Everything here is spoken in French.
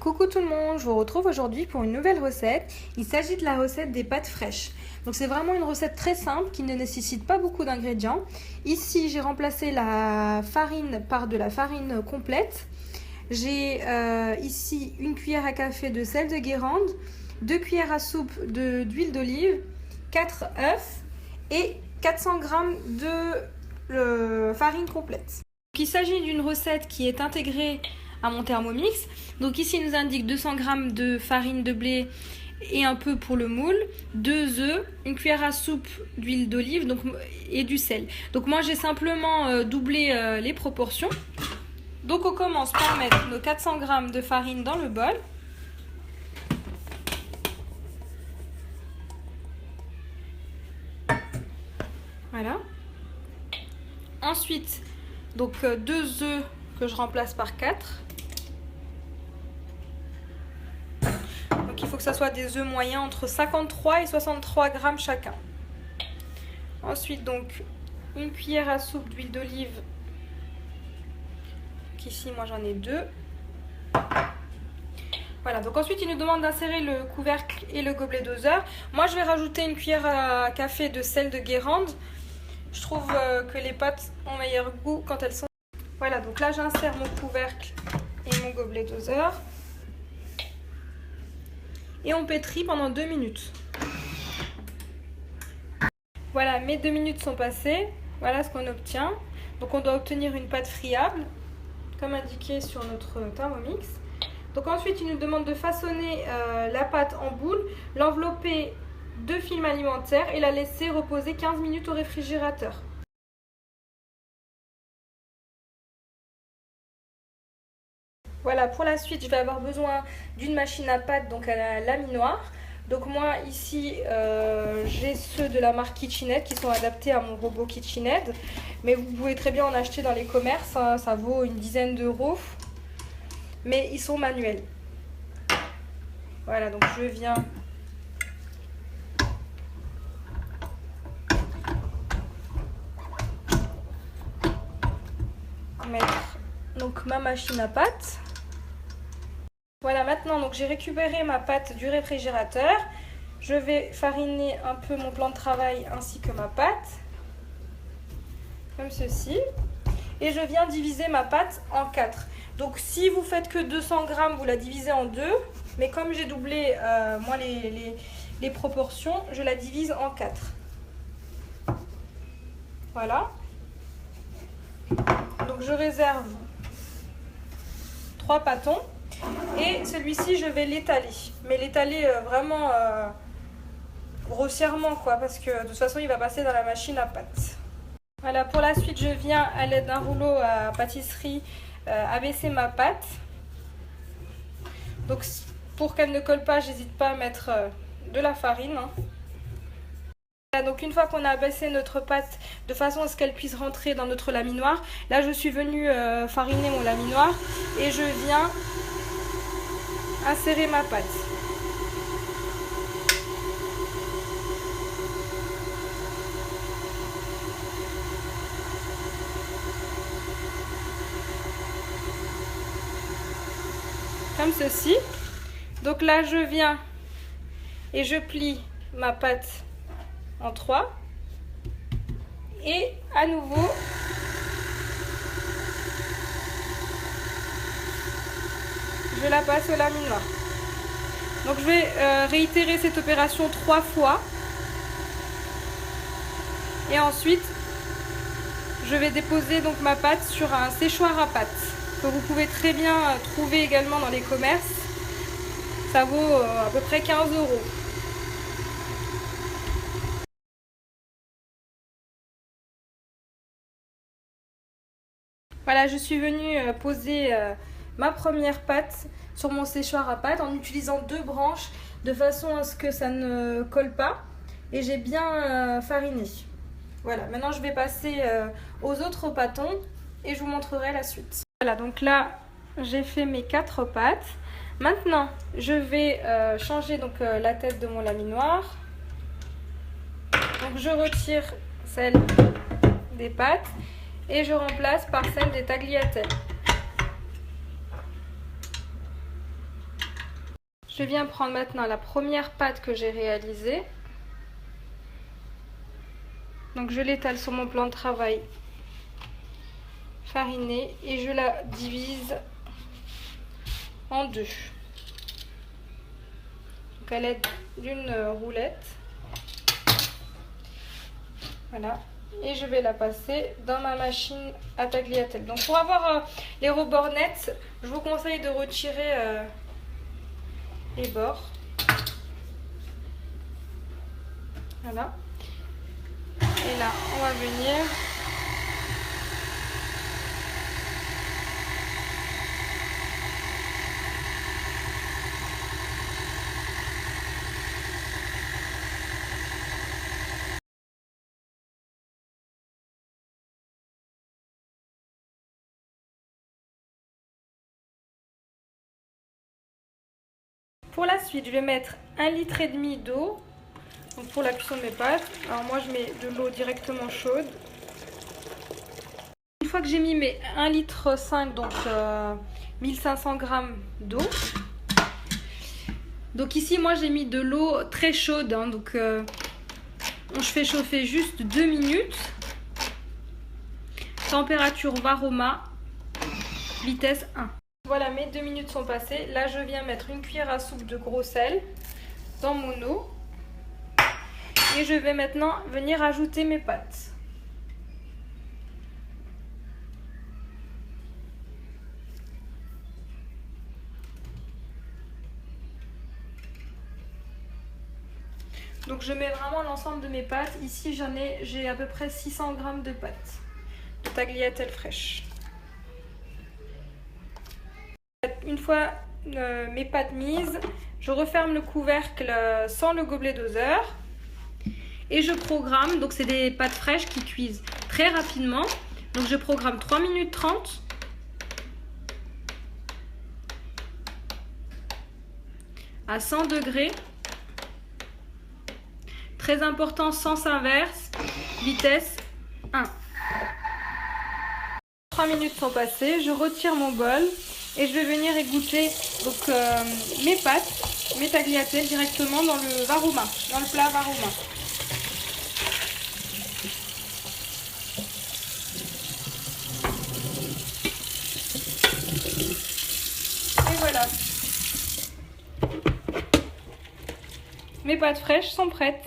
Coucou tout le monde, je vous retrouve aujourd'hui pour une nouvelle recette. Il s'agit de la recette des pâtes fraîches. Donc c'est vraiment une recette très simple qui ne nécessite pas beaucoup d'ingrédients. Ici j'ai remplacé la farine par de la farine complète. J'ai ici une cuillère à café de sel de Guérande, 2 cuillères à soupe d'huile d'olive, 4 œufs et 400 g de farine complète. Donc, il s'agit d'une recette qui est intégrée à mon Thermomix. Donc ici il nous indique 200 g de farine de blé et un peu pour le moule, 2 œufs, une cuillère à soupe d'huile d'olive et du sel. Donc moi j'ai simplement doublé les proportions. Donc on commence par mettre nos 400 g de farine dans le bol. Voilà. Ensuite, donc 2 œufs que je remplace par 4. Donc il faut que ça soit des œufs moyens entre 53 et 63 g chacun. Ensuite donc une cuillère à soupe d'huile d'olive. Ici moi j'en ai 2. Voilà, donc ensuite il nous demande d'insérer le couvercle et le gobelet doseur. Moi je vais rajouter une cuillère à café de sel de Guérande. Je trouve que les pâtes ont meilleur goût quand elles sont... Voilà, donc là j'insère mon couvercle et mon gobelet doseur. Et on pétrit pendant 2 minutes. Voilà, mes 2 minutes sont passées. Voilà ce qu'on obtient. Donc on doit obtenir une pâte friable, comme indiqué sur notre Thermomix. Donc ensuite, il nous demande de façonner la pâte en boule, l'envelopper de film alimentaire et la laisser reposer 15 minutes au réfrigérateur. Voilà, pour la suite, je vais avoir besoin d'une machine à pâte, donc à la laminoir. Donc moi, ici, j'ai ceux de la marque KitchenAid qui sont adaptés à mon robot KitchenAid. Mais vous pouvez très bien en acheter dans les commerces, hein, ça vaut une dizaine d'euros. Mais ils sont manuels. Voilà, donc je viens mettre donc ma machine à pâte. Voilà, maintenant donc j'ai récupéré ma pâte du réfrigérateur. Je vais fariner un peu mon plan de travail ainsi que ma pâte, comme ceci. Et je viens diviser ma pâte en 4. Donc si vous faites que 200 g, vous la divisez en 2. Mais comme j'ai doublé moi les proportions, je la divise en 4. Voilà. Donc je réserve 3 pâtons. Et celui-ci, je vais l'étaler. Mais l'étaler vraiment grossièrement, quoi. Parce que de toute façon, il va passer dans la machine à pâte. Voilà, pour la suite, je viens à l'aide d'un rouleau à pâtisserie abaisser ma pâte. Donc pour qu'elle ne colle pas, j'hésite pas à mettre de la farine. Voilà, donc une fois qu'on a abaissé notre pâte de façon à ce qu'elle puisse rentrer dans notre laminoir, là je suis venue fariner mon laminoir et je viens insérer ma pâte. Comme ceci. Donc là je viens et je plie ma pâte en 3 et à nouveau je la passe au laminoir. Donc je vais réitérer cette opération 3 fois et ensuite je vais déposer donc ma pâte sur un séchoir à pâte que vous pouvez très bien trouver également dans les commerces. Ça vaut à peu près 15 €. Voilà, je suis venue poser ma première pâte sur mon séchoir à pâte en utilisant 2 branches de façon à ce que ça ne colle pas. Et j'ai bien fariné. Voilà, maintenant je vais passer aux autres pâtons et je vous montrerai la suite. Voilà, donc là j'ai fait mes 4 pâtes. Maintenant je vais changer donc la tête de mon laminoir. Donc je retire celle des pâtes et je remplace par celle des tagliatelles. Je viens prendre maintenant la première pâte que j'ai réalisée. Donc je l'étale sur mon plan de travail fariné et je la divise en deux. Donc à l'aide d'une roulette. Voilà. Et je vais la passer dans ma machine à tagliatelle. Donc pour avoir les rebords nets, je vous conseille de retirer les bords. Voilà. Et là, on va venir pour la suite, je vais mettre 1,5 litre d'eau pour la cuisson de mes pâtes. Alors moi, je mets de l'eau directement chaude. Une fois que j'ai mis mes 1,5 litre, donc 1500 g d'eau. Donc ici, moi, j'ai mis de l'eau très chaude. Hein, donc je fais chauffer juste 2 minutes. Température Varoma, vitesse 1. Voilà, mes 2 minutes sont passées. Là, je viens mettre une cuillère à soupe de gros sel dans mon eau. Et je vais maintenant venir ajouter mes pâtes. Donc je mets vraiment l'ensemble de mes pâtes. Ici, j'ai à peu près 600 g de pâtes de tagliatelle fraîche. Une fois mes pâtes mises, je referme le couvercle sans le gobelet doseur et je programme. Donc c'est des pâtes fraîches qui cuisent très rapidement. Donc je programme 3 minutes 30 à 100 degrés. Très important, sens inverse, vitesse 1. 3 minutes sont passées, je retire mon bol et je vais venir égoutter donc, mes pâtes, mes tagliatelles directement dans le Varoma, dans le plat Varoma. Et voilà. Mes pâtes fraîches sont prêtes.